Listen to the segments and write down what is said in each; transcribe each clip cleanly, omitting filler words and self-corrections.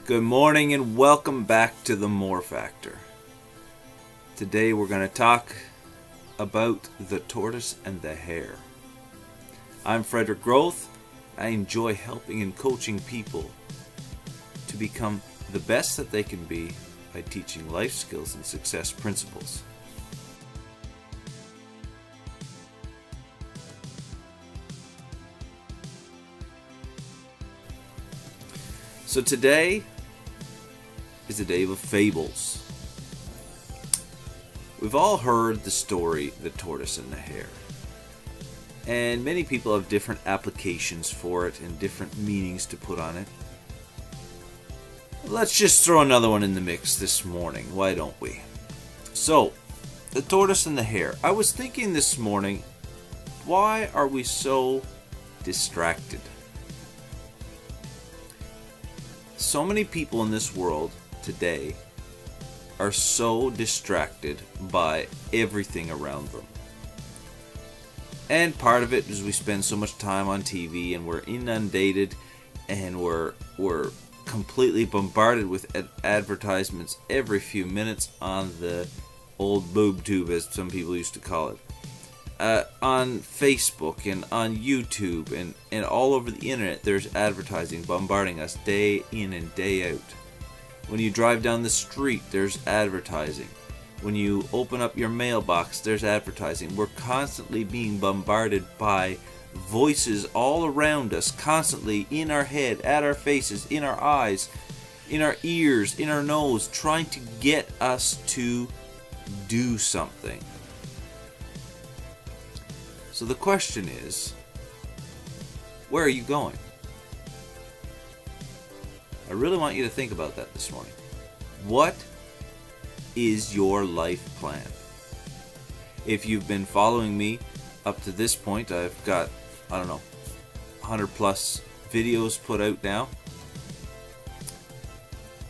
Good morning and welcome back to the More Factor. Today we're going to talk about the tortoise and the hare. I'm Frederick Groth. I enjoy helping and coaching people to become the best that they can be by teaching life skills and success principles. So today is a day of fables. We've all heard the story, The Tortoise and the Hare. And many people have different applications for it and different meanings to put on it. Let's just throw another one in the mix this morning, why don't we? So, The Tortoise and the Hare. I was thinking this morning, why are we so distracted? So many people in this world today are so distracted by everything around them. And part of it is we spend so much time on TV and we're inundated and we're completely bombarded with advertisements every few minutes on the old boob tube, as some people used to call it. On Facebook and on YouTube and all over the internet, there's advertising bombarding us day in and day out. When you drive down the street, there's advertising. When you open up your mailbox, there's advertising. We're constantly being bombarded by voices all around us, constantly in our head, at our faces, in our eyes, in our ears, in our nose, trying to get us to do something. So the question is, where are you going? I really want you to think about that this morning. What is your life plan? If you've been following me up to this point, I've got, 100 plus videos put out now.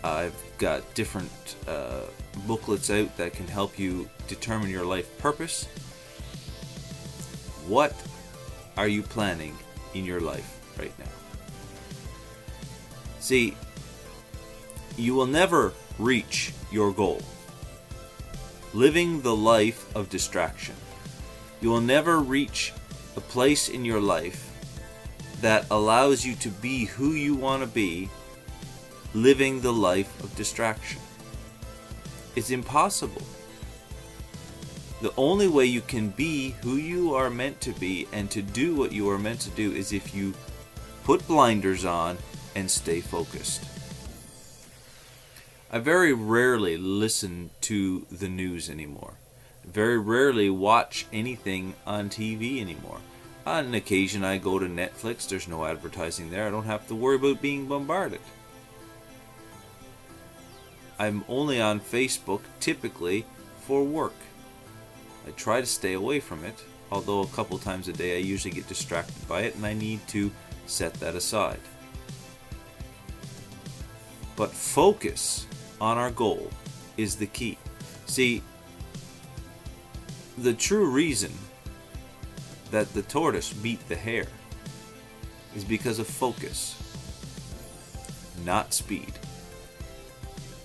I've got different booklets out that can help you determine your life purpose. What are you planning in your life right now? See, you will never reach your goal living the life of distraction. You will never reach a place in your life that allows you to be who you want to be living the life of distraction. It's impossible. The only way you can be who you are meant to be and to do what you are meant to do is if you put blinders on and stay focused. I very rarely listen to the news anymore. Very rarely watch anything on TV anymore. On an occasion I go to Netflix, there's no advertising there, I don't have to worry about being bombarded. I'm only on Facebook typically for work. I try to stay away from it, although a couple times a day I usually get distracted by it and I need to set that aside. But focus on our goal is the key. See, the true reason that the tortoise beat the hare is because of focus, not speed.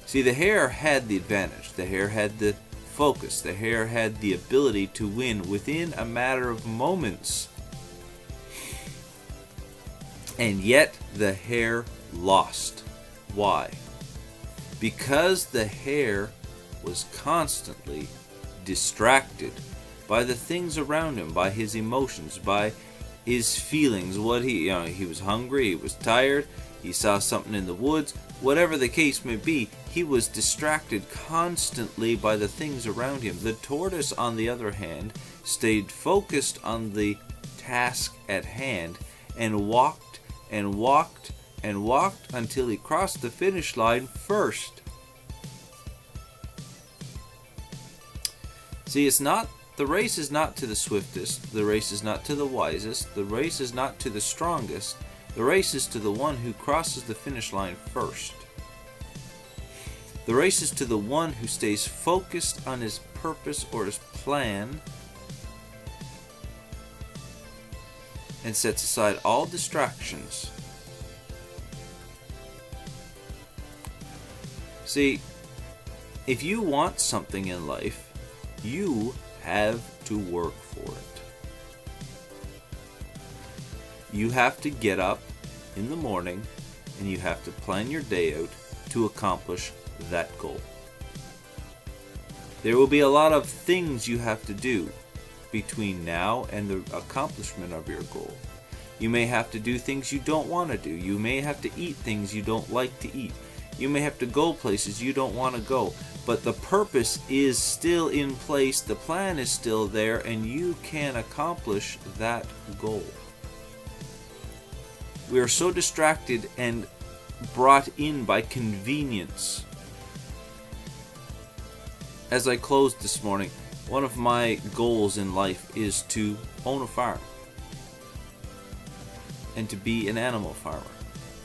See, the hare had the advantage. The hare had the focus. The hare had the ability to win within a matter of moments. And yet the hare lost. Why? Because the hare was constantly distracted by the things around him, by his emotions, by his feelings. He was hungry, he was tired, he saw something in the woods, whatever the case may be, he was distracted constantly by the things around him. The tortoise, on the other hand, stayed focused on the task at hand and walked and walked and walked until he crossed the finish line first. See, the race is not to the swiftest, the race is not to the wisest, the race is not to the strongest, the race is to the one who crosses the finish line first. The race is to the one who stays focused on his purpose or his plan and sets aside all distractions See, if you want something in life, you have to work for it. You have to get up in the morning and you have to plan your day out to accomplish that goal. There will be a lot of things you have to do between now and the accomplishment of your goal. You may have to do things you don't want to do. You may have to eat things you don't like to eat. You may have to go places you don't want to go. But the purpose is still in place, the plan is still there, and you can accomplish that goal. We are so distracted and brought in by convenience. As I closed this morning, one of my goals in life is to own a farm and to be an animal farmer.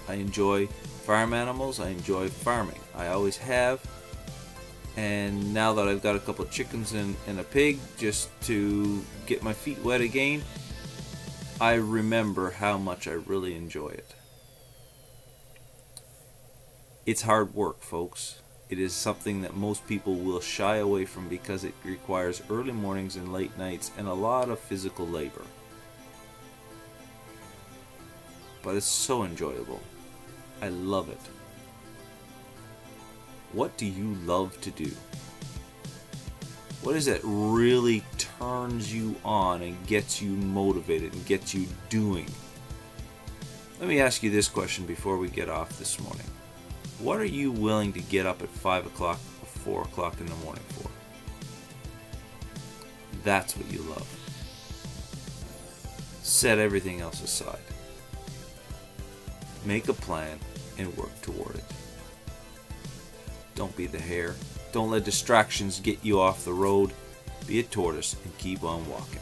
I enjoy farm animals, I enjoy farming. I always have. And now that I've got a couple of chickens and a pig just to get my feet wet again, I remember how much I really enjoy it. It's hard work, folks. It is something that most people will shy away from because it requires early mornings and late nights and a lot of physical labor. But it's so enjoyable. I love it. What do you love to do? What is it really turns you on and gets you motivated and gets you doing? Let me ask you this question before we get off this morning. What are you willing to get up at 5 o'clock or 4 o'clock in the morning for? That's what you love. Set everything else aside. Make a plan and work toward it. Don't be the hare. Don't let distractions get you off the road. Be a tortoise and keep on walking.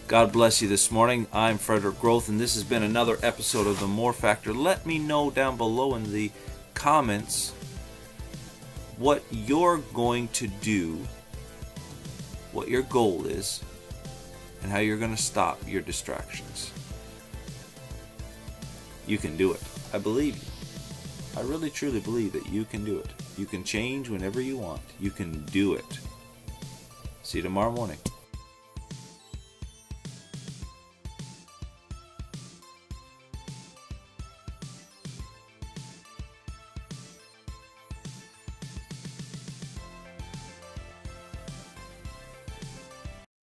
God bless you this morning. I'm Frederick Groth, and this has been another episode of The More Factor. Let me know down below in the comments what you're going to do, what your goal is, and how you're going to stop your distractions. You can do it. I believe you. I really truly believe that you can do it. You can change whenever you want. You can do it. See you tomorrow morning.